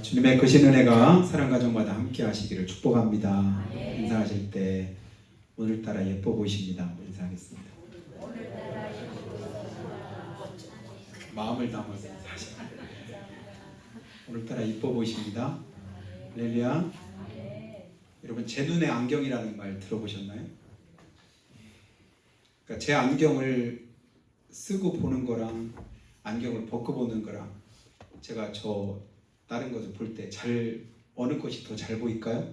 주님의 크신 은혜가 사랑가정마다 함께 하시기를 축복합니다. 인사하실 때 오늘따라 예뻐 보이십니다. 인사하겠습니다. 마음을 담아서 인사하십니다. 오늘따라 예뻐 보이십니다. 할렐루야. 여러분, 제 눈에 안경이라는 말 들어보셨나요? 그러니까 제 안경을 쓰고 보는 거랑 안경을 벗고 보는 거랑 제가 다른 것을 볼 때 어느 것이 더 잘 보일까요?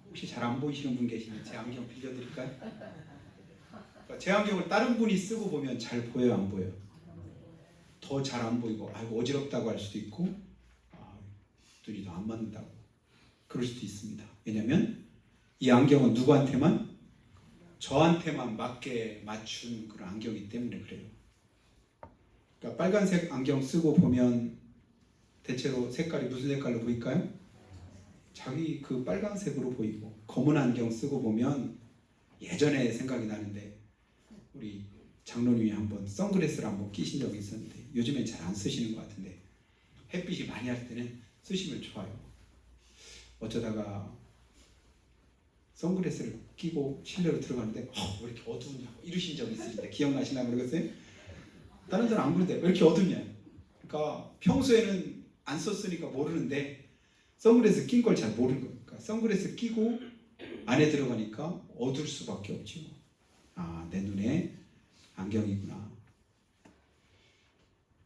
혹시 잘 안 보이시는 분 계시면 제 안경 빌려드릴까요? 그러니까 제 안경을 다른 분이 쓰고 보면 잘 보여요, 안 보여요? 더 잘 안 보이고 어지럽다고 할 수도 있고 눈이 더 안 맞는다고 그럴 수도 있습니다. 왜냐하면 이 안경은 누구한테만? 저한테만 맞게 맞춘 그런 안경이기 때문에 그래요. 그러니까 빨간색 안경 쓰고 보면 대체로 색깔이 무슨 색깔로 보일까요? 자기 그 빨간색으로 보이고, 검은 안경 쓰고 보면 예전에 생각이 나는데 우리 장로님이 한번 선글라스를 한번 끼신 적이 있었는데 요즘엔 잘 안 쓰시는 것 같은데 햇빛이 많이 할 때는 쓰시면 좋아요. 어쩌다가 선글라스를 끼고 실내로 들어가는데 왜 이렇게 어두우냐고 이러신 적이 있으신데 기억나시나 모르겠어요? 다른 사람 안 그러는데 왜 이렇게 어둡냐? 그러니까 평소에는 안 썼으니까 모르는데 선글라스 낀 걸 잘 모르는 거예요. 그러니까 선글라스 끼고 안에 들어가니까 어두울 수밖에 없죠. 내 눈에 안경이구나.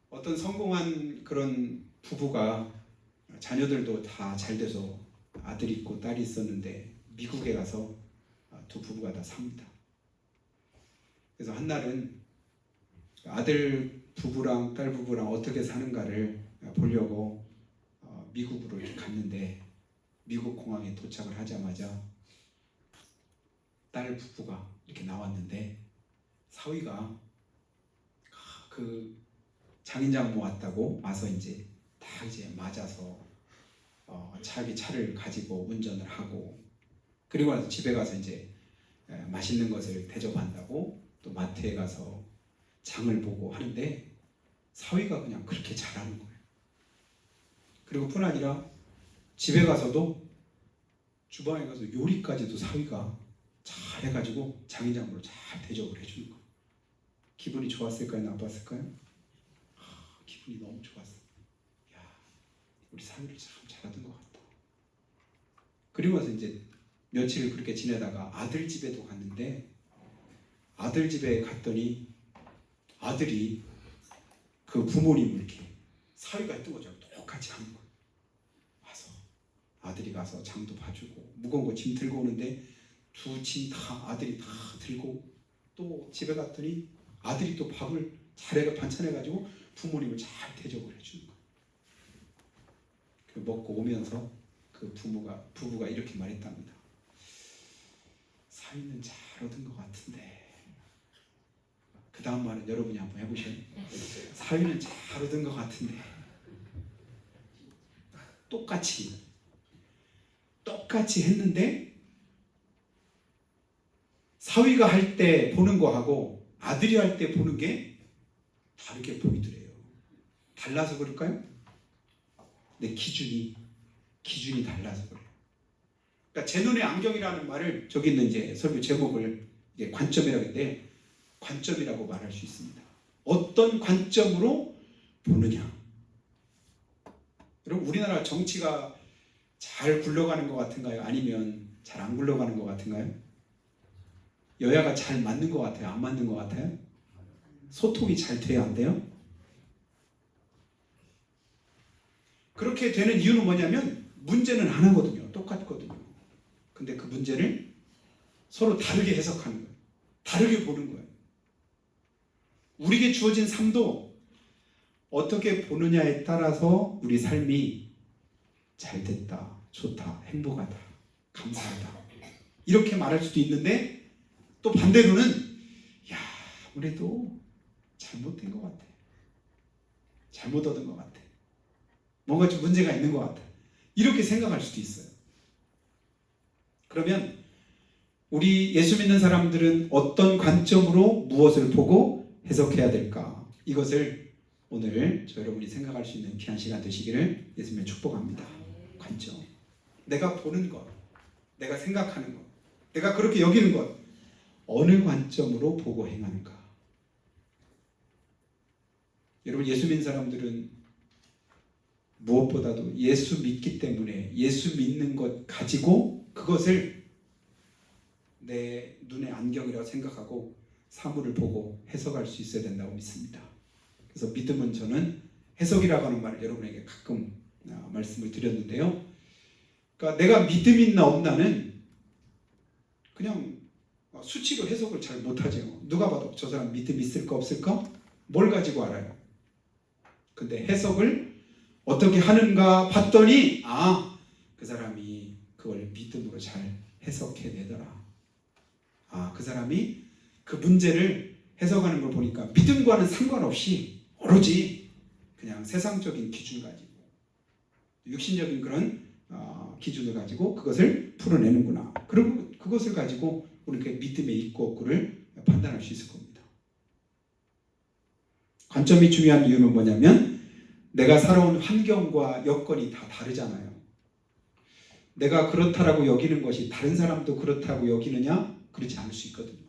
어떤 성공한 그런 부부가 자녀들도 다 잘 돼서 아들이 있고 딸이 있었는데 미국에 가서 두 부부가 다 삽니다. 그래서 한날은 아들 부부랑 딸 부부랑 어떻게 사는가를 보려고 미국으로 이렇게 갔는데 미국 공항에 도착을 하자마자 딸 부부가 이렇게 나왔는데 사위가 그 장인장모 왔다고 와서 이제 다 이제 맞아서 자기 차를 가지고 운전을 하고 그리고 나서 집에 가서 이제 맛있는 것을 대접한다고 또 마트에 가서 장을 보고 하는데 사위가 그냥 그렇게 잘하는 거예요. 그리고 뿐 아니라 집에 가서도 주방에 가서 요리까지도 사위가 잘 해가지고 장인장모를 잘 대접을 해주는 거예요. 기분이 좋았을까요? 나빴을까요? 기분이 너무 좋았어요. 야, 우리 사위를 참 잘하던 것 같다. 그리고 나서 이제 며칠 그렇게 지내다가 아들 집에도 갔는데 아들 집에 갔더니 아들이 그 부모님을 이렇게 사위가 했던 것처럼 똑같이 하는 거예요. 와서 아들이 가서 장도 봐주고 무거운 거 짐 들고 오는데 두 짐 다 아들이 다 들고 또 집에 갔더니 아들이 또 밥을 잘해가 반찬해가지고 부모님을 잘 대접을 해주는 거예요. 그 먹고 오면서 그 부부가 이렇게 말했답니다. 사위는 잘 얻은 것 같은데 그 다음 말은 여러분이 한번 해보셔요. 사위는 잘 얻은 것 같은데 똑같이 했는데 사위가 할 때 보는 거하고 아들이 할 때 보는 게 다르게 보이더래요. 달라서 그럴까요? 내 기준이 달라서 그래요. 그러니까 제 눈에 안경이라는 말을 저기 있는 이제 설교 제목을 이제 관점이라고 했는데 관점이라고 말할 수 있습니다. 어떤 관점으로 보느냐. 여러분, 우리나라 정치가 잘 굴러가는 것 같은가요? 아니면 잘 안 굴러가는 것 같은가요? 여야가 잘 맞는 것 같아요? 안 맞는 것 같아요? 소통이 잘 돼야 안 돼요? 그렇게 되는 이유는 뭐냐면 문제는 하나거든요. 똑같거든요. 근데 그 문제를 서로 다르게 해석하는 거예요. 다르게 보는 거예요. 우리에게 주어진 삶도 어떻게 보느냐에 따라서 우리 삶이 잘 됐다, 좋다, 행복하다, 감사하다 이렇게 말할 수도 있는데 또 반대로는 아무래도 잘못된 것 같아. 잘못 얻은 것 같아. 뭔가 좀 문제가 있는 것 같아. 이렇게 생각할 수도 있어요. 그러면 우리 예수 믿는 사람들은 어떤 관점으로 무엇을 보고 해석해야 될까? 이것을 오늘 저 여러분이 생각할 수 있는 귀한 시간 되시기를 예수님의 축복합니다. 관점. 내가 보는 것, 내가 생각하는 것, 내가 그렇게 여기는 것, 어느 관점으로 보고 행하는가. 여러분, 예수 믿는 사람들은 무엇보다도 예수 믿기 때문에 예수 믿는 것 가지고 그것을 내 눈의 안경이라고 생각하고 사물을 보고 해석할 수 있어야 된다고 믿습니다. 그래서 믿음은 저는 해석이라고 하는 말을 여러분에게 가끔 말씀을 드렸는데요. 그러니까 내가 믿음 있나 없나는 그냥 수치로 해석을 잘 못하죠. 누가 봐도 저 사람 믿음 있을까 없을까? 뭘 가지고 알아요? 근데 해석을 어떻게 하는가 봤더니 그 사람이 그걸 믿음으로 잘 해석해내더라. 그 사람이 그 문제를 해석하는 걸 보니까 믿음과는 상관없이 오로지 그냥 세상적인 기준 가지고 육신적인 그런 기준을 가지고 그것을 풀어내는구나. 그리고 그것을 가지고 우리가 믿음의 있고 없고를 판단할 수 있을 겁니다. 관점이 중요한 이유는 뭐냐면 내가 살아온 환경과 여건이 다 다르잖아요. 내가 그렇다라고 여기는 것이 다른 사람도 그렇다고 여기느냐? 그렇지 않을 수 있거든요.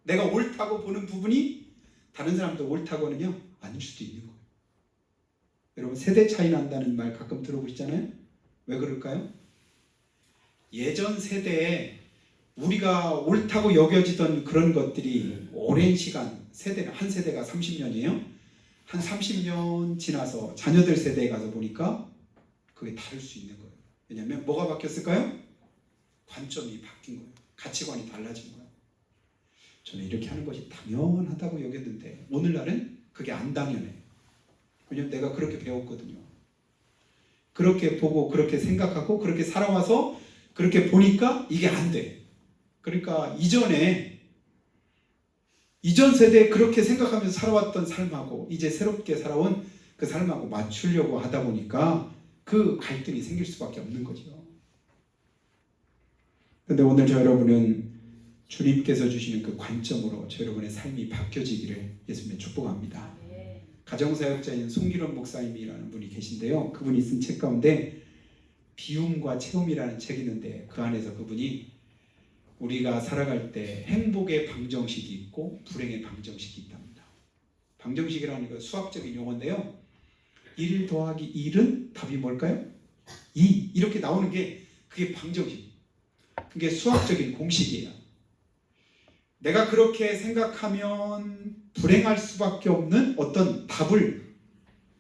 내가 옳다고 보는 부분이 다른 사람도 옳다고 하느냐? 아닐 수도 있는 거예요. 여러분, 세대 차이 난다는 말 가끔 들어보시잖아요. 왜 그럴까요? 예전 세대에 우리가 옳다고 여겨지던 그런 것들이 오랜 시간, 한 세대가 30년이에요. 한 30년 지나서 자녀들 세대에 가서 보니까 그게 다를 수 있는 거예요. 왜냐하면 뭐가 바뀌었을까요? 관점이 바뀐 거예요. 가치관이 달라진 거예요. 저는 이렇게 하는 것이 당연하다고 여겼는데 오늘날은 그게 안 당연해요. 왜냐하면 내가 그렇게 배웠거든요. 그렇게 보고 그렇게 생각하고 그렇게 살아와서 그렇게 보니까 이게 안 돼. 그러니까 이전 세대에 그렇게 생각하면서 살아왔던 삶하고 이제 새롭게 살아온 그 삶하고 맞추려고 하다 보니까 그 갈등이 생길 수밖에 없는 거죠. 그런데 오늘 저 여러분은 주님께서 주시는 그 관점으로 저 여러분의 삶이 바뀌어지기를 예수님의 축복합니다. 가정사역자인 송기론 목사님이라는 분이 계신데요. 그분이 쓴 책 가운데 비움과 체험이라는 책이 있는데 그 안에서 그분이 우리가 살아갈 때 행복의 방정식이 있고 불행의 방정식이 있답니다. 방정식이라는 건 수학적인 용어인데요. 1 더하기 1은 답이 뭘까요? 2 이렇게 나오는 게 그게 방정식. 그게 수학적인 공식이에요. 내가 그렇게 생각하면 불행할 수밖에 없는 어떤 답을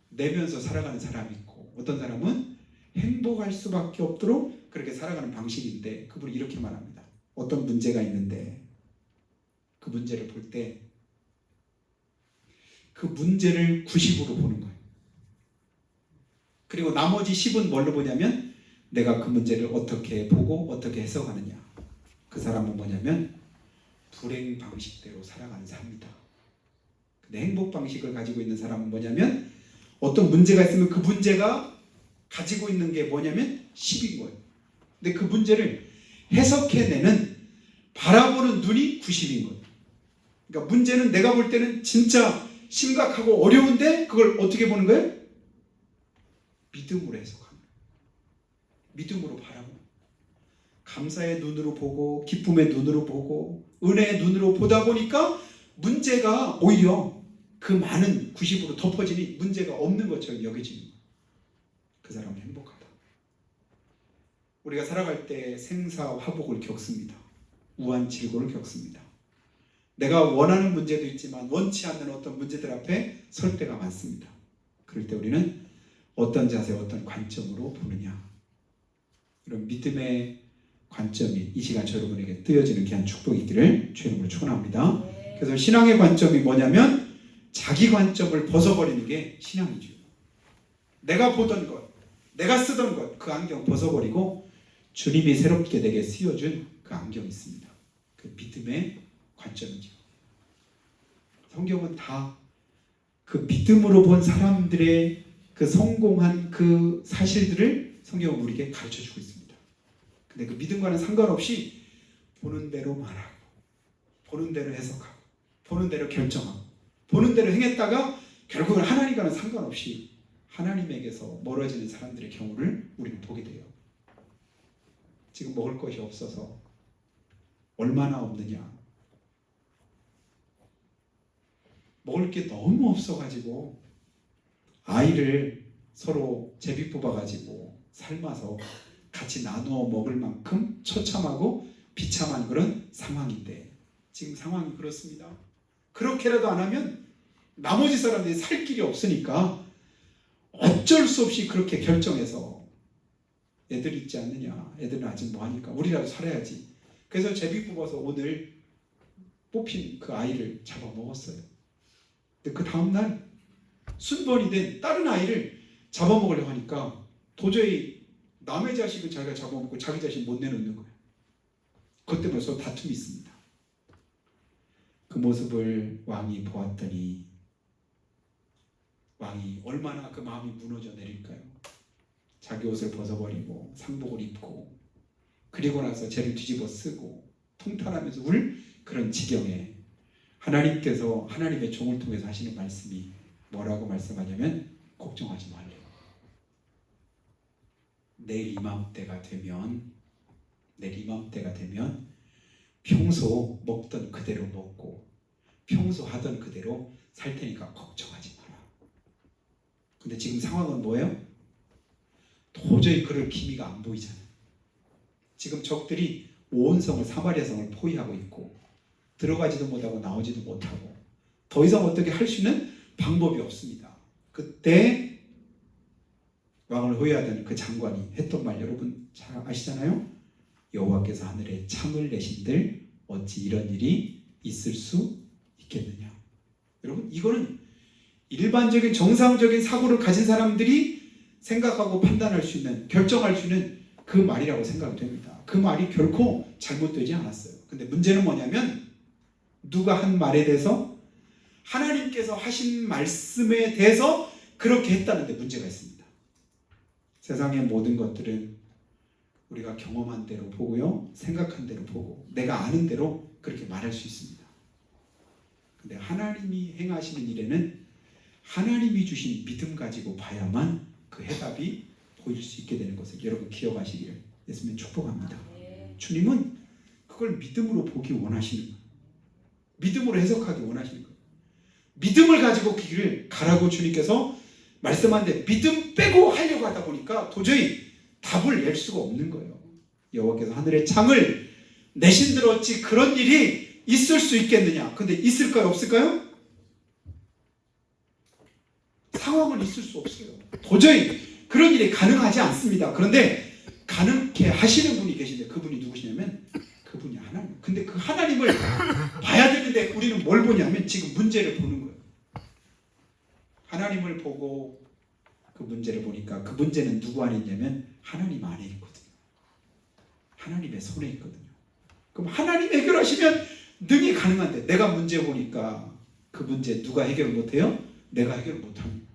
내면서 살아가는 사람이 있고 어떤 사람은 행복할 수밖에 없도록 그렇게 살아가는 방식인데 그분이 이렇게 말합니다. 어떤 문제가 있는데 그 문제를 볼 때 그 문제를 90으로 보는 거예요. 그리고 나머지 10은 뭘로 보냐면 내가 그 문제를 어떻게 보고 어떻게 해석하느냐. 그 사람은 뭐냐면 불행 방식대로 살아가는 사람이다. 근데 행복 방식을 가지고 있는 사람은 뭐냐면 어떤 문제가 있으면 그 문제가 가지고 있는 게 뭐냐면 10인 거예요. 근데 그 문제를 해석해내는 바라보는 눈이 90인 거예요. 그러니까 문제는 내가 볼 때는 진짜 심각하고 어려운데 그걸 어떻게 보는 거예요? 믿음으로 해석하는 거예요. 믿음으로 바라보는 거예요. 감사의 눈으로 보고 기쁨의 눈으로 보고 은혜의 눈으로 보다 보니까 문제가 오히려 그 많은 90으로 덮어지니 문제가 없는 것처럼 여겨지는 거예요. 그 사람은 행복하다. 우리가 살아갈 때 생사화복을 겪습니다. 우환질고를 겪습니다. 내가 원하는 문제도 있지만 원치 않는 어떤 문제들 앞에 설 때가 많습니다. 그럴 때 우리는 어떤 자세, 어떤 관점으로 보느냐. 이런 믿음의 관점이 이 시간 여러분에게 뜨여지는 귀한 축복이 있기를 주의 이름으로 축원합니다. 그래서 신앙의 관점이 뭐냐면 자기 관점을 벗어버리는 게 신앙이죠. 내가 보던 것, 내가 쓰던 것, 그 안경 벗어버리고 주님이 새롭게 내게 씌워준 그 안경이 있습니다. 그 믿음의 관점이죠. 성경은 다 그 믿음으로 본 사람들의 그 성공한 그 사실들을 성경은 우리에게 가르쳐주고 있습니다. 근데 그 믿음과는 상관없이 보는 대로 말하고 보는 대로 해석하고 보는 대로 결정하고 보는 대로 행했다가 결국은 하나님과는 상관없이 하나님에게서 멀어지는 사람들의 경우를 우리는 보게 돼요. 지금 먹을 것이 없어서 얼마나 없느냐. 먹을 게 너무 없어가지고 아이를 서로 제비 뽑아가지고 삶아서 같이 나누어 먹을 만큼 처참하고 비참한 그런 상황인데 지금 상황이 그렇습니다. 그렇게라도 안 하면 나머지 사람들이 살 길이 없으니까 어쩔 수 없이 그렇게 결정해서 애들 있지 않느냐, 애들은 아직 뭐하니까 우리라도 살아야지. 그래서 제비 뽑아서 오늘 뽑힌 그 아이를 잡아먹었어요. 근데 그 다음날 순번이 된 다른 아이를 잡아먹으려고 하니까 도저히 남의 자식은 자기가 잡아먹고 자기 자식 못 내놓는 거예요. 그것 때문에 서로 다툼이 있습니다. 그 모습을 왕이 보았더니 왕이 얼마나 그 마음이 무너져 내릴까요? 자기 옷을 벗어버리고 상복을 입고 그리고 나서 죄를 뒤집어 쓰고 통탄하면서 울 그런 지경에 하나님께서 하나님의 종을 통해서 하시는 말씀이 뭐라고 말씀하냐면 걱정하지 말래요. 내일 이맘때가 되면 평소 먹던 그대로 먹고 평소 하던 그대로 살 테니까 걱정하지 마라. 근데 지금 상황은 뭐예요? 도저히 그럴 기미가 안 보이잖아요. 지금 적들이 온 성을 사마리아 성을 포위하고 있고 들어가지도 못하고 나오지도 못하고 더 이상 어떻게 할 수 있는 방법이 없습니다. 그때 왕을 호위하던 그 장관이 했던 말 여러분 잘 아시잖아요. 여호와께서 하늘에 창을 내신들 어찌 이런 일이 있을 수 있겠느냐. 여러분 이거는 일반적인 정상적인 사고를 가진 사람들이 생각하고 판단할 수 있는 결정할 수 있는 그 말이라고 생각이 됩니다. 그 말이 결코 잘못되지 않았어요. 근데 문제는 뭐냐면 누가 한 말에 대해서 하나님께서 하신 말씀에 대해서 그렇게 했다는 데 문제가 있습니다. 세상의 모든 것들은 우리가 경험한 대로 보고요. 생각한 대로 보고 내가 아는 대로 그렇게 말할 수 있습니다. 근데 하나님이 행하시는 일에는 하나님이 주신 믿음 가지고 봐야만 그 해답이 보일 수 있게 되는 것을 여러분 기억하시기를 예수님 축복합니다. 주님은 그걸 믿음으로 보기 원하시는 거예요. 믿음으로 해석하기 원하시는 거예요. 믿음을 가지고 길을 가라고 주님께서 말씀하는데 믿음 빼고 하려고 하다 보니까 도저히 답을 낼 수가 없는 거예요. 여호와께서 하늘의 창을 내신들 어찌 그런 일이 있을 수 있겠느냐. 근데 있을까요? 없을까요? 상황은 있을 수 없어요. 도저히 그런 일이 가능하지 않습니다. 그런데 가능케 하시는 분이 계신데 그분이 누구시냐면 그분이 하나님. 근데 그 하나님을 봐야 되는데 우리는 뭘 보냐면 지금 문제를 보는 거예요. 하나님을 보고 그 문제를 보니까 그 문제는 누구 안에 있냐면 하나님 안에 있거든요. 하나님의 손에 있거든요. 그럼 하나님 해결하시면 능히 가능한데 내가 문제 보니까 그 문제 누가 해결 못해요? 내가 해결 못합니다.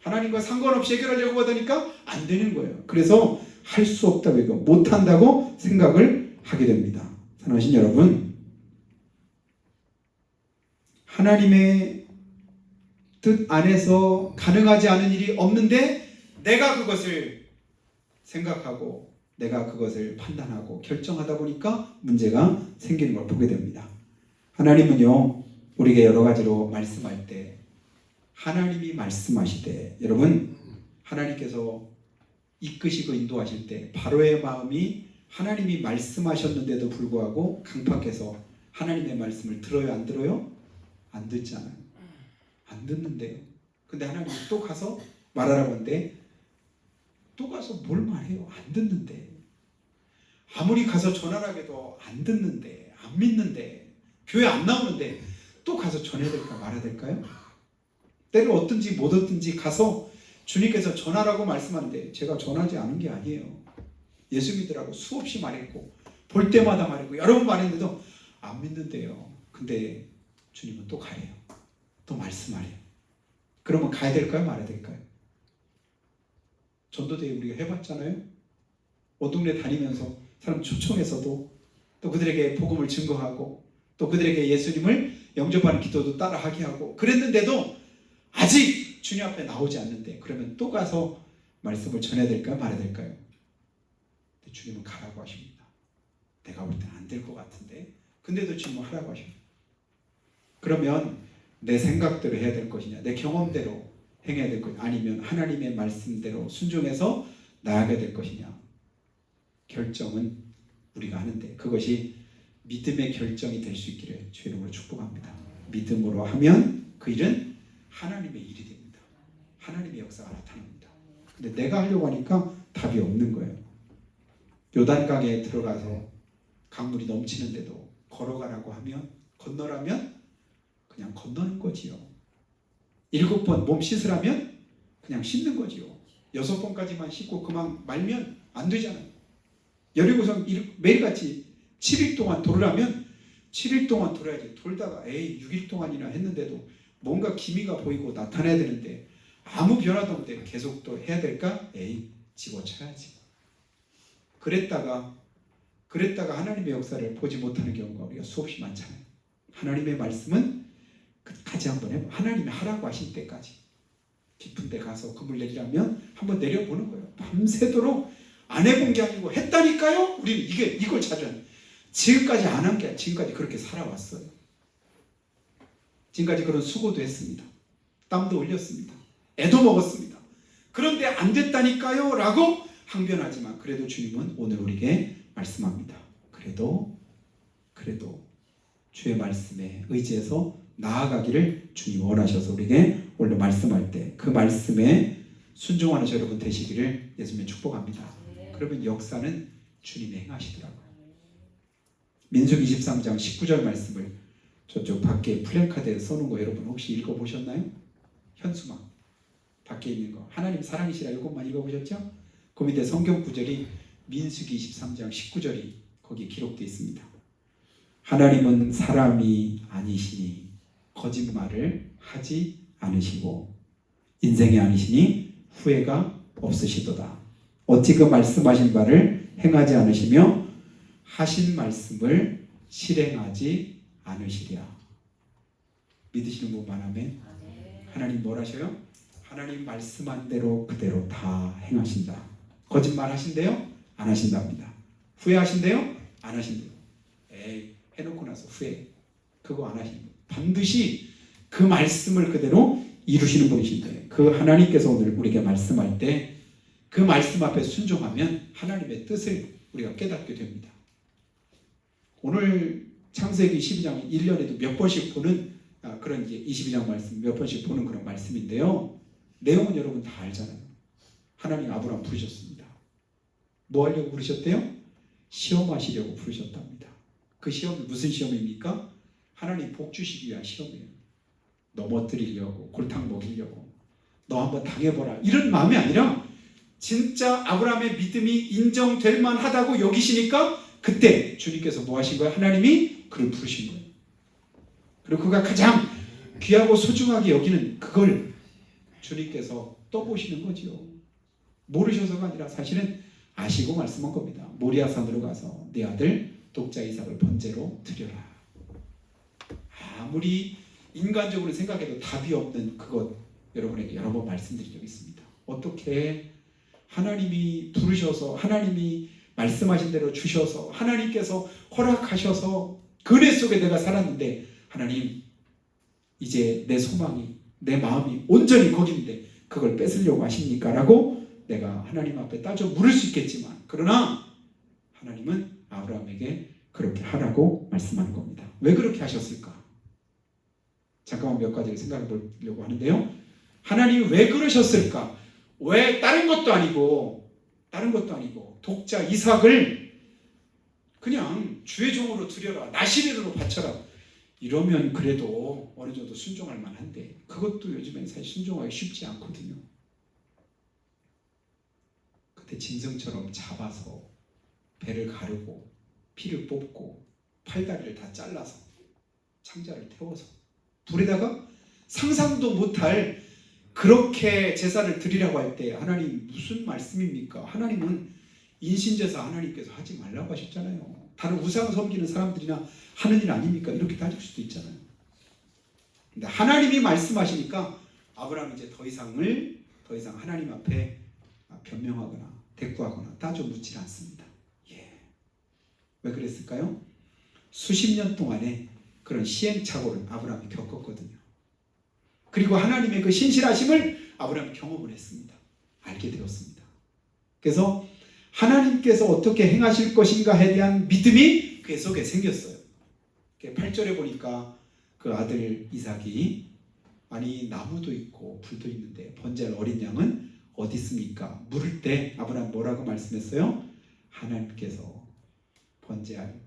하나님과 상관없이 해결하려고 하다니까 안 되는 거예요. 그래서 할 수 없다고 해서 못한다고 생각을 하게 됩니다. 사랑하신 여러분, 하나님의 뜻 안에서 가능하지 않은 일이 없는데 내가 그것을 생각하고 내가 그것을 판단하고 결정하다 보니까 문제가 생기는 걸 보게 됩니다. 하나님은요 우리에게 여러 가지로 말씀할 때 하나님이 말씀하시되 여러분 하나님께서 이끄시고 인도하실 때 바로의 마음이 하나님이 말씀하셨는데도 불구하고 강팍해서 하나님의 말씀을 들어요 안 들어요? 안 듣잖아요. 안 듣는데요. 근데 하나님이 또 가서 말하라고 하는데 또 가서 뭘 말해요? 안 듣는데. 아무리 가서 전하라고 해도 안 듣는데 안 믿는데 교회 안 나오는데 또 가서 전해야 될까 말아야 될까요? 때를 얻든지 못 얻든지 가서 주님께서 전하라고 말씀하는데 제가 전하지 않은 게 아니에요. 예수 믿으라고 수없이 말했고 볼 때마다 말했고 여러 번 말했는데도 안 믿는데요. 근데 주님은 또 가래요. 또 말씀하래요. 그러면 가야 될까요? 말아야 될까요? 전도대회 우리가 해봤잖아요. 어동네 다니면서 사람 초청해서도 또 그들에게 복음을 증거하고 또 그들에게 예수님을 영접하는 기도도 따라하게 하고 그랬는데도 아직 주님 앞에 나오지 않는데 그러면 또 가서 말씀을 전해야 될까요? 말해야 될까요? 근데 주님은 가라고 하십니다. 내가 볼 때는 안 될 것 같은데 근데도 주님은 하라고 하십니다. 그러면 내 생각대로 해야 될 것이냐, 내 경험대로 행해야 될 것이냐, 아니면 하나님의 말씀대로 순종해서 나아가야 될 것이냐, 결정은 우리가 하는데 그것이 믿음의 결정이 될 수 있기를 주의 이름으로 축복합니다. 믿음으로 하면 그 일은 하나님의 일이 됩니다. 하나님의 역사가 나타납니다. 근데 내가 하려고 하니까 답이 없는 거예요. 요단강에 들어가서 강물이 넘치는데도 걸어가라고 하면, 건너라면 그냥 건너는 거지요. 7번 몸 씻으라면 그냥 씻는 거지요. 6번까지만 씻고 그만 말면 안 되잖아요. 여리고성 매일같이 7일 동안 돌으라면 7일 동안 돌아야지. 돌다가 6일 동안이나 했는데도 뭔가 기미가 보이고 나타나야 되는데 아무 변화도 없는데 계속 또 해야 될까? 집어쳐야지. 그랬다가 하나님의 역사를 보지 못하는 경우가 우리가 수없이 많잖아요. 하나님의 말씀은 끝까지 한번 해봐. 하나님이 하라고 하실 때까지 깊은 데 가서 금을 내리라면 한번 내려보는 거예요. 밤새도록 안 해본 게 아니고 했다니까요. 우리는 이걸 찾아요. 지금까지 안 한 게 아니라 지금까지 그렇게 살아왔어요. 지금까지 그런 수고도 했습니다. 땀도 흘렸습니다. 애도 먹었습니다. 그런데 안 됐다니까요 라고 항변하지만 그래도 주님은 오늘 우리에게 말씀합니다. 그래도 주의 말씀에 의지해서 나아가기를 주님 원하셔서 우리에게 오늘 말씀할 때 그 말씀에 순종하는 여러분 되시기를 예수님의 축복합니다. 그러면 역사는 주님이 행하시더라고요. 민수기 23장 19절 말씀을 저쪽 밖에 플랜카드에 써놓은 거 여러분 혹시 읽어보셨나요? 현수막 밖에 있는 거 하나님 사랑이시라 이것만 읽어보셨죠? 그 밑에 성경 구절이 민수기 23장 19절이 거기에 기록되어 있습니다. 하나님은 사람이 아니시니 거짓말을 하지 않으시고 인생이 아니시니 후회가 없으시도다. 어찌 그 말씀하신 바를 행하지 않으시며 하신 말씀을 실행하지 않으시랴. 믿으시는 분만 하면 하나님 뭘 하셔요? 하나님 말씀한 대로 그대로 다 행하신다. 거짓말 하신대요? 안 하신답니다. 후회하신대요? 안 하신대요. 해놓고 나서 후회 그거 안 하신대요. 반드시 그 말씀을 그대로 이루시는 분이신데 그 하나님께서 오늘 우리에게 말씀할 때 그 말씀 앞에 순종하면 하나님의 뜻을 우리가 깨닫게 됩니다. 오늘 창세기 12장 1년에도 몇 번씩 보는 그런 이제 22장 말씀 몇 번씩 보는 그런 말씀인데요. 내용은 여러분 다 알잖아요. 하나님 아브라함 부르셨습니다. 뭐 하려고 부르셨대요? 시험하시려고 부르셨답니다. 그 시험이 무슨 시험입니까? 하나님 복 주시기 위한 시험이에요. 넘어뜨리려고 골탕 먹이려고 너 한번 당해보라 이런 마음이 아니라 진짜 아브라함의 믿음이 인정될 만하다고 여기시니까 그때 주님께서 뭐 하신 거예요? 하나님이 그를 부르신 거예요. 그리고 그가 가장 귀하고 소중하게 여기는 그걸 주님께서 떠보시는 거지요. 모르셔서가 아니라 사실은 아시고 말씀한 겁니다. 모리아산으로 가서 네 아들 독자 이삭을 번제로 드려라. 아무리 인간적으로 생각해도 답이 없는 그것 여러분에게 여러 번 말씀드린 적이 있습니다. 어떻게 하나님이 부르셔서 하나님이 말씀하신 대로 주셔서 하나님께서 허락하셔서 그 은혜 속에 내가 살았는데 하나님 이제 내 소망이 내 마음이 온전히 거기인데 그걸 뺏으려고 하십니까? 라고 내가 하나님 앞에 따져 물을 수 있겠지만 그러나 하나님은 아브라함에게 그렇게 하라고 말씀하는 겁니다. 왜 그렇게 하셨을까? 잠깐만 몇 가지를 생각해 보려고 하는데요. 하나님이 왜 그러셨을까? 왜 다른 것도 아니고 독자 이삭을 그냥 주의 종으로 드려라. 나시리로 바쳐라. 이러면 그래도 어느 정도 순종할 만한데 그것도 요즘엔 사실 순종하기 쉽지 않거든요. 그때 짐승처럼 잡아서 배를 가르고 피를 뽑고 팔다리를 다 잘라서 창자를 태워서 불에다가 상상도 못할 그렇게 제사를 드리라고 할 때 하나님 무슨 말씀입니까? 하나님은 인신제사 하나님께서 하지 말라고 하셨잖아요. 다른 우상 섬기는 사람들이나 하는 일 아닙니까? 이렇게 따질 수도 있잖아요. 근데 하나님이 말씀하시니까 아브라함이 이제 더 이상 하나님 앞에 변명하거나 대꾸하거나 따져 묻지 않습니다. 왜 그랬을까요? 수십 년 동안의 그런 시행착오를 아브라함이 겪었거든요. 그리고 하나님의 그 신실하심을 아브라함이 경험을 했습니다. 알게 되었습니다. 그래서 하나님께서 어떻게 행하실 것인가에 대한 믿음이 그의 속에 생겼어요. 8절에 보니까 그 아들 이삭이 아니 나무도 있고 불도 있는데 번제할 어린 양은 어디 있습니까? 물을 때 아브라함 뭐라고 말씀했어요? 하나님께서 번제할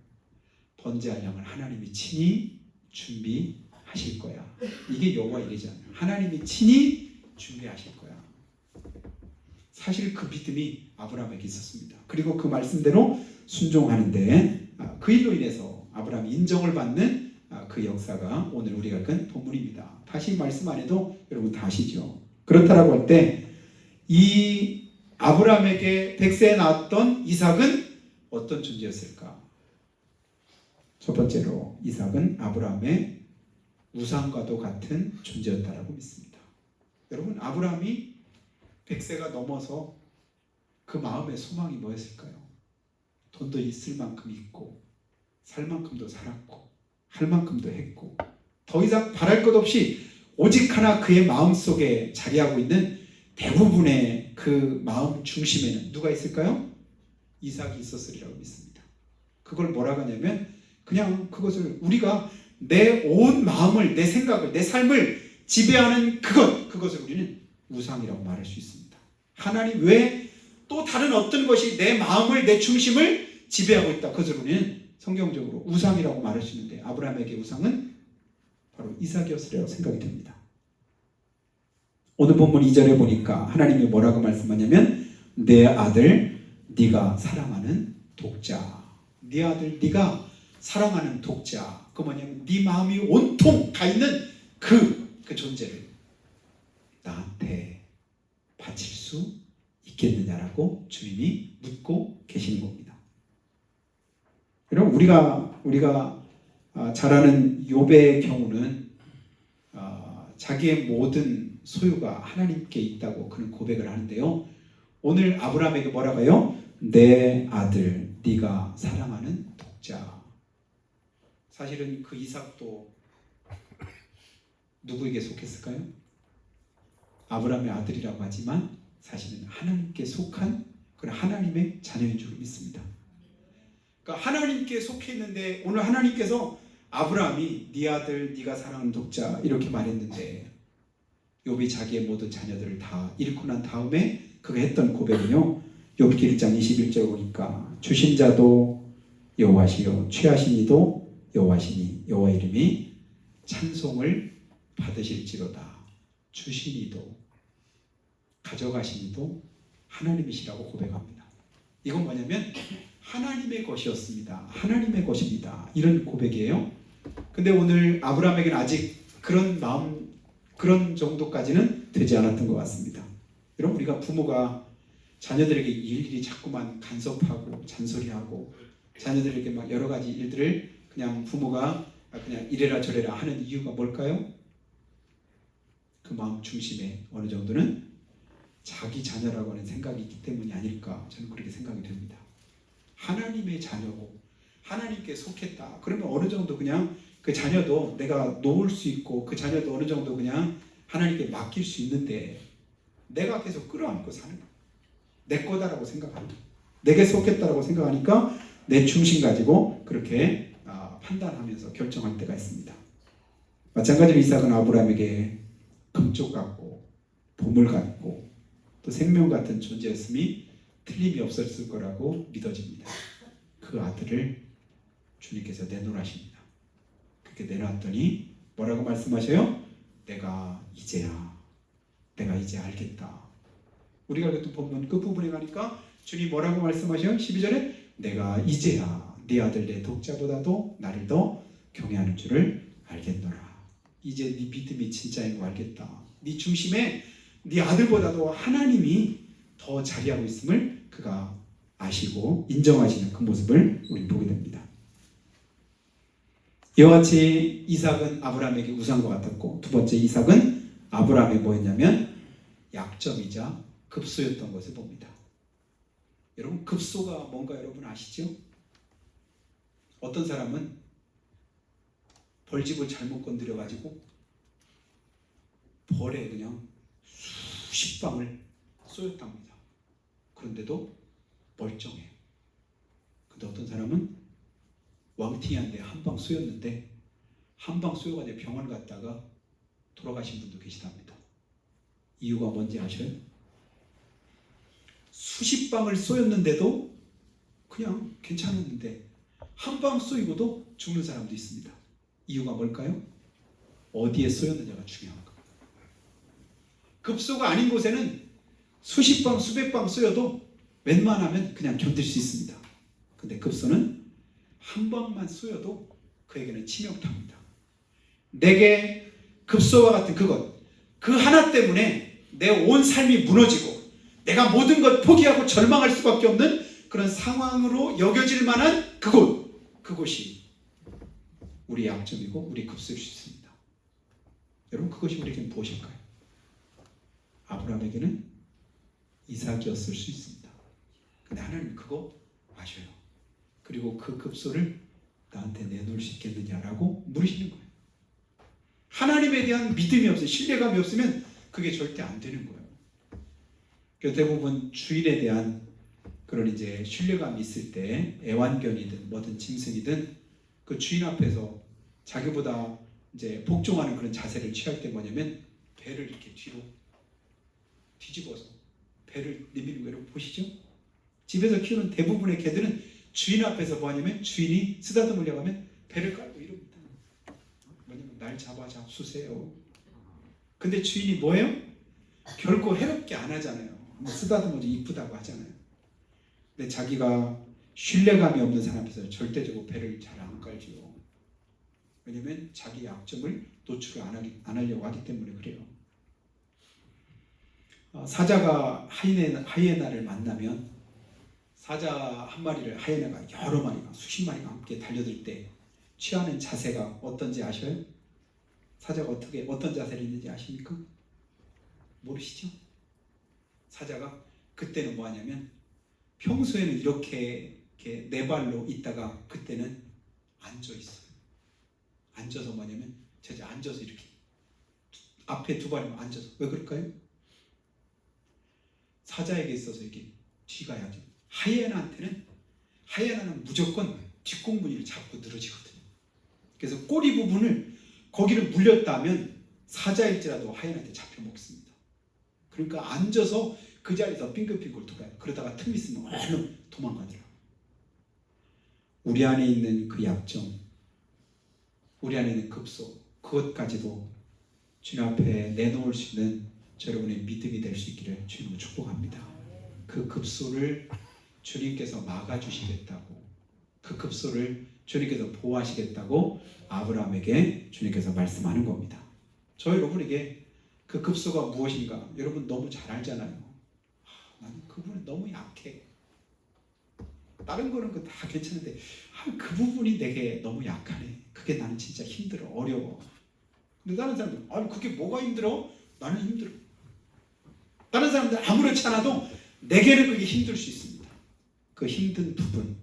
양을 하나님이 친히 준비하실 거야. 이게 여호와 일이잖아요. 하나님이 친히 준비하실 거야. 사실 그 믿음이 아브라함에게 있었습니다. 그리고 그 말씀대로 순종하는데 그 일로 인해서 아브라함이 인정을 받는 그 역사가 오늘 우리가 읽은 본문입니다. 다시 말씀 안 해도 여러분 다 아시죠? 그렇다라고 할 때 이 아브라함에게 백세에 낳았던 이삭은 어떤 존재였을까? 첫 번째로 이삭은 아브라함의 우상과도 같은 존재였다라고 믿습니다. 여러분 아브라함이 100세가 넘어서 그 마음의 소망이 뭐였을까요? 돈도 있을 만큼 있고 살 만큼도 살았고 할 만큼도 했고 더 이상 바랄 것 없이 오직 하나 그의 마음속에 자리하고 있는 대부분의 그 마음 중심에는 누가 있을까요? 이삭이 있었으리라고 믿습니다. 그걸 뭐라고 하냐면 그냥 그것을 우리가 내 온 마음을 내 생각을 내 삶을 지배하는 그것을 우리는 우상이라고 말할 수 있습니다. 하나님 외에 또 다른 어떤 것이 내 마음을 내 중심을 지배하고 있다. 그것을 우리는 성경적으로 우상이라고 말할 수 있는데 아브라함에게 우상은 바로 이삭이었으리라고 생각이 됩니다. 오늘 본문 2절에 보니까 하나님이 뭐라고 말씀하냐면 내 아들 네가 사랑하는 독자. 네 아들 네가 사랑하는 독자. 그 뭐냐면 네 마음이 온통 가 있는 그 존재를 나한테 바칠 수 있겠느냐라고 주님이 묻고 계시는 겁니다. 여러분 우리가 잘 아는 욥의 경우는 자기의 모든 소유가 하나님께 있다고 그는 고백을 하는데요. 오늘 아브라함에게 뭐라고 해요? 내 아들 네가 사랑하는 독자. 사실은 그 이삭도 누구에게 속했을까요? 아브라함의 아들이라고 하지만 사실은 하나님께 속한 그런 하나님의 자녀인 줄 믿습니다. 그러니까 하나님께 속해 있는데 오늘 하나님께서 아브라함이 네 아들 네가 사랑하는 독자 이렇게 말했는데 욥이 자기의 모든 자녀들을 다 잃고 난 다음에 그가 했던 고백은요. 욥기 1장 21절 보니까 주신 자도 여호와시요 취하신 이도 여호와시니 여호와 이름이 찬송을 받으실지로다. 주신 이도 가져가신 이도 하나님이시라고 고백합니다. 이건 뭐냐면 하나님의 것이었습니다. 하나님의 것입니다. 이런 고백이에요. 근데 오늘 아브라함에게는 아직 그런 마음 그런 정도까지는 되지 않았던 것 같습니다. 여러분 우리가 부모가 자녀들에게 일일이 자꾸만 간섭하고 잔소리하고 자녀들에게 막 여러 가지 일들을 그냥 부모가 그냥 이래라 저래라 하는 이유가 뭘까요? 그 마음 중심에 어느 정도는 자기 자녀라고 하는 생각이 있기 때문이 아닐까 저는 그렇게 생각이 됩니다. 하나님의 자녀고 하나님께 속했다. 그러면 어느 정도 그냥 그 자녀도 내가 놓을 수 있고 그 자녀도 어느 정도 그냥 하나님께 맡길 수 있는데 내가 계속 끌어안고 사는 거야. 내 거다라고 생각한다. 내게 속했다라고 생각하니까 내 중심 가지고 그렇게 판단하면서 결정할 때가 있습니다. 마찬가지로 이삭은 아브라함에게 금쪽 같고 보물 같고 또 생명 같은 존재였음이 틀림이 없었을 거라고 믿어집니다. 그 아들을 주님께서 내놓으십니다. 그렇게 내놨더니 뭐라고 말씀하셔요? 내가 이제 알겠다. 우리가 읽었던 본문 끝부분에 가니까 주님 뭐라고 말씀하셔요? 12절에 내가 이제야 네 아들 내 독자보다도 나를 더 경외하는 줄을 알겠노라. 이제 네 믿음이 진짜인 거 알겠다. 네 중심에 네 아들보다도 하나님이 더 자리하고 있음을 그가 아시고 인정하시는 그 모습을 우리 보게 됩니다. 이와 같이 이삭은 아브라함에게 우상과 같았고 두 번째 이삭은 아브라함이 뭐였냐면 약점이자 급소였던 것을 봅니다. 여러분 급소가 뭔가 여러분 아시죠? 어떤 사람은 벌집을 잘못 건드려 가지고 벌에 그냥 수십 방을 쏘였답니다. 그런데도 멀쩡해요. 근데 어떤 사람은 왕팅한데 한 방 쏘였는데 한 방 쏘여가지고 병원 갔다가 돌아가신 분도 계시답니다. 이유가 뭔지 아셔요? 수십 방을 쏘였는데도 그냥 괜찮았는데 한 방 쏘이고도 죽는 사람도 있습니다. 이유가 뭘까요? 어디에 쏘였느냐가 중요한 겁니다. 급소가 아닌 곳에는 수십 방 수백 방 쏘여도 웬만하면 그냥 견딜 수 있습니다. 근데 급소는 한 방만 쏘여도 그에게는 치명타입니다. 내게 급소와 같은 그것, 그 하나 때문에 내 온 삶이 무너지고 내가 모든 것 포기하고 절망할 수밖에 없는 그런 상황으로 여겨질 만한 그곳이 우리 약점이고 우리 급소일 수 있습니다. 여러분 그것이 우리에게는 무엇일까요? 아브라함에게는 이삭이었을 수 있습니다. 근데 하나님 그거 아셔요. 그리고 그 급소를 나한테 내놓을 수 있겠느냐라고 물으시는 거예요. 하나님에 대한 믿음이 없어요. 신뢰감이 없으면 그게 절대 안 되는 거예요. 그래서 대부분 주일에 대한 그런 이제 신뢰감이 있을 때 애완견이든 뭐든 짐승이든 그 주인 앞에서 자기보다 이제 복종하는 그런 자세를 취할 때 뭐냐면 배를 이렇게 뒤로 뒤집어서 배를 내미는 거예요. 보시죠? 집에서 키우는 대부분의 개들은 주인 앞에서 뭐하냐면 주인이 쓰다듬으려고 하면 배를 깔고 이럽니다. 뭐냐면 날 잡수세요. 근데 주인이 뭐예요? 결코 해롭게 안 하잖아요. 쓰다듬어서 이쁘다고 하잖아요. 근데 자기가 신뢰감이 없는 사람 앞에서 절대적으로 배를 잘 안 깔죠. 왜냐면 자기 약점을 노출을 안 하려고 하기 때문에 그래요. 사자가 하이에나를 만나면 사자 한 마리를 하이에나가 여러 마리가 수십 마리가 함께 달려들 때 취하는 자세가 어떤지 아셔요? 사자가 어떤 자세를 있는지 아십니까? 모르시죠? 사자가 그때는 뭐 하냐면 평소에는 이렇게 네 발로 있다가 그때는 앉아 있어요. 앉아서 뭐냐면 제가 앉아서 이렇게 앞에 두 발이면 앉아서 왜 그럴까요? 사자에게 있어서 이게 뒤가 약해요. 하이에나는 무조건 뒷공무니를 잡고 늘어지거든요. 그래서 꼬리 부분을 거기를 물렸다면 사자일지라도 하이에나한테 잡혀 먹습니다. 그러니까 앉아서 그 자리에서 빙글빙글 돌아요. 그러다가 틈 있으면 얼른 도망가더라고요. 우리 안에 있는 그 약점, 우리 안에 있는 급소, 그것까지도 주님 앞에 내놓을 수 있는 여러분의 믿음이 될 수 있기를 주님으로 축복합니다. 그 급소를 주님께서 막아주시겠다고, 그 급소를 주님께서 보호하시겠다고 아브라함에게 주님께서 말씀하는 겁니다. 저 여러분에게 그 급소가 무엇인가 여러분 너무 잘 알잖아요. 나는 그분은 너무 약해. 다른 거는 다 괜찮은데 그 부분이 내게 너무 약하네. 그게 나는 진짜 힘들어, 어려워. 근데 다른 사람들 그게 뭐가 힘들어? 나는 힘들어. 다른 사람들 아무렇지 않아도 내게는 그게 힘들 수 있습니다. 그 힘든 부분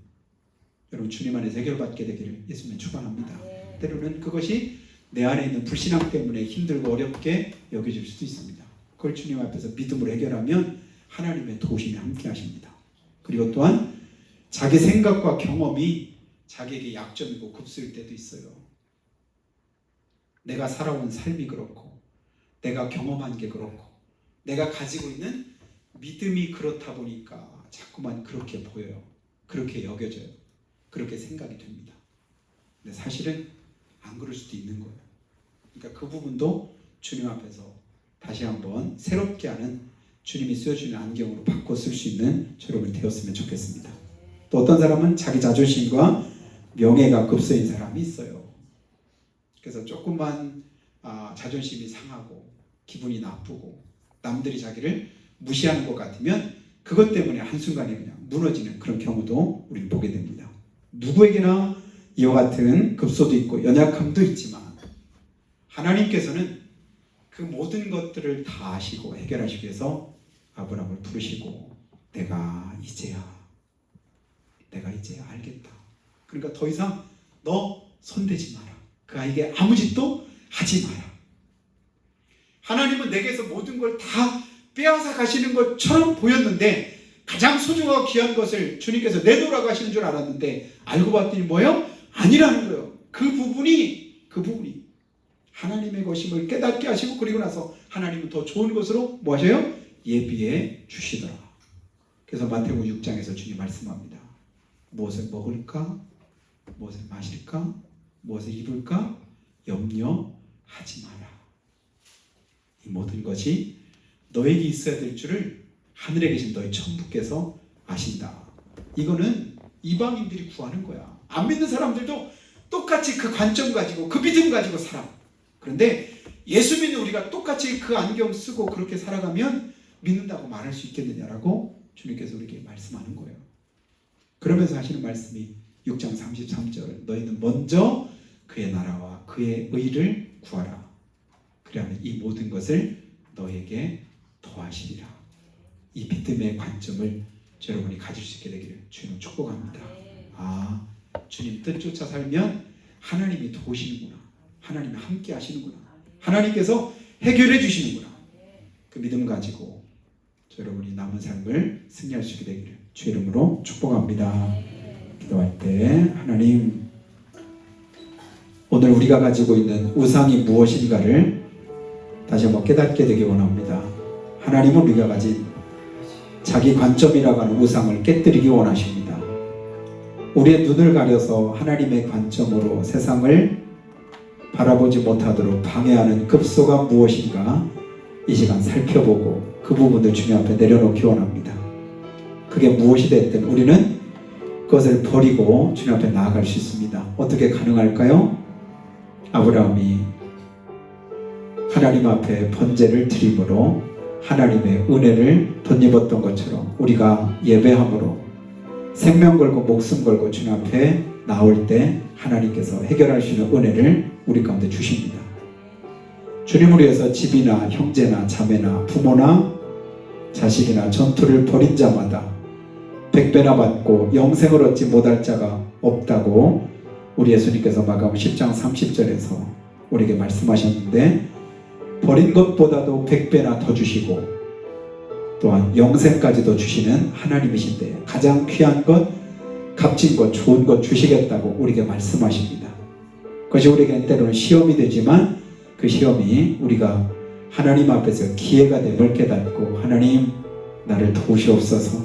여러분 주님 안에서 해결받게 되기를 예수님은 축원합니다. 때로는 그것이 내 안에 있는 불신앙 때문에 힘들고 어렵게 여겨질 수도 있습니다. 그걸 주님 앞에서 믿음으로 해결하면 하나님의 도우심이 함께 하십니다. 그리고 또한 자기 생각과 경험이 자기에게 약점이고 급소일 때도 있어요. 내가 살아온 삶이 그렇고 내가 경험한 게 그렇고 내가 가지고 있는 믿음이 그렇다 보니까 자꾸만 그렇게 보여요. 그렇게 여겨져요. 그렇게 생각이 됩니다. 근데 사실은 안 그럴 수도 있는 거예요. 그러니까 그 부분도 주님 앞에서 다시 한번 새롭게 하는 주님이 쓰여주는 안경으로 바꿔 쓸 수 있는 여러분이 되었으면 좋겠습니다. 또 어떤 사람은 자기 자존심과 명예가 급소인 사람이 있어요. 그래서 조금만 자존심이 상하고 기분이 나쁘고 남들이 자기를 무시하는 것 같으면 그것 때문에 한순간에 그냥 무너지는 그런 경우도 우리는 보게 됩니다. 누구에게나 이와 같은 급소도 있고 연약함도 있지만 하나님께서는 그 모든 것들을 다 아시고 해결하시기 위해서 아브라함을 부르시고 내가 이제야 알겠다. 그러니까 더 이상 너 손대지 마라. 그 아이에게 아무 짓도 하지 마라. 하나님은 내게서 모든 걸 다 빼앗아 가시는 것처럼 보였는데 가장 소중하고 귀한 것을 주님께서 내놓으라 가시는 줄 알았는데 알고 봤더니 뭐예요? 아니라는 거예요. 그 부분이 하나님의 것임을 깨닫게 하시고 그리고 나서 하나님은 더 좋은 것으로 뭐 하셔요? 예비해 주시더라. 그래서 마태복음 6장에서 주님 말씀합니다. 무엇을 먹을까? 무엇을 마실까? 무엇을 입을까? 염려하지 마라. 이 모든 것이 너에게 있어야 될 줄을 하늘에 계신 너희 천부께서 아신다. 이거는 이방인들이 구하는 거야. 안 믿는 사람들도 똑같이 그 관점 가지고 그 믿음 가지고 살아. 그런데 예수 믿는 우리가 똑같이 그 안경 쓰고 그렇게 살아가면 믿는다고 말할 수 있겠느냐라고 주님께서 우리에게 말씀하는 거예요. 그러면서 하시는 말씀이 6장 33절 너희는 먼저 그의 나라와 그의 의를 구하라. 그러면 이 모든 것을 너에게 더하시리라. 이 믿음의 관점을 여러분이 가질 수 있게 되기를 주님 축복합니다. 아, 주님 뜻 쫓아 살면 하나님이 도우시는구나. 하나님이 함께 하시는구나. 하나님께서 해결해 주시는구나. 그 믿음 가지고 여러분이 남은 삶을 승리할 수 있게 되기를 주 이름으로 축복합니다. 기도할 때 하나님, 오늘 우리가 가지고 있는 우상이 무엇인가를 다시 한번 깨닫게 되기 원합니다. 하나님은 우리가 가진 자기 관점이라고 하는 우상을 깨뜨리기 원하십니다. 우리의 눈을 가려서 하나님의 관점으로 세상을 바라보지 못하도록 방해하는 급소가 무엇인가 이 시간 살펴보고 그 부분을 주님 앞에 내려놓기 원합니다. 그게 무엇이 됐든 우리는 그것을 버리고 주님 앞에 나아갈 수 있습니다. 어떻게 가능할까요? 아브라함이 하나님 앞에 번제를 드림으로 하나님의 은혜를 덧입었던 것처럼 우리가 예배함으로 생명 걸고 목숨 걸고 주님 앞에 나올 때 하나님께서 해결할 수 있는 은혜를 우리 가운데 주십니다. 주님을 위해서 집이나 형제나 자매나 부모나 자식이나 전투를 벌인 자마다 100배나 받고 영생을 얻지 못할 자가 없다고 우리 예수님께서 마가복음 10장 30절에서 우리에게 말씀하셨는데, 버린 것보다도 100배나 더 주시고 또한 영생까지도 주시는 하나님이신데 가장 귀한 것, 값진 것, 좋은 것 주시겠다고 우리에게 말씀하십니다. 그것이 우리에게 때로는 시험이 되지만 그 시험이 우리가 하나님 앞에서 기회가 됨을 깨닫고 하나님 나를 도우시옵소서,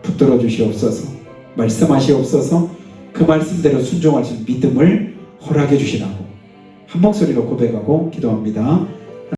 붙들어 주시옵소서, 말씀하시옵소서, 그 말씀대로 순종할 수 있는 믿음을 허락해 주시라고 한 목소리로 고백하고 기도합니다.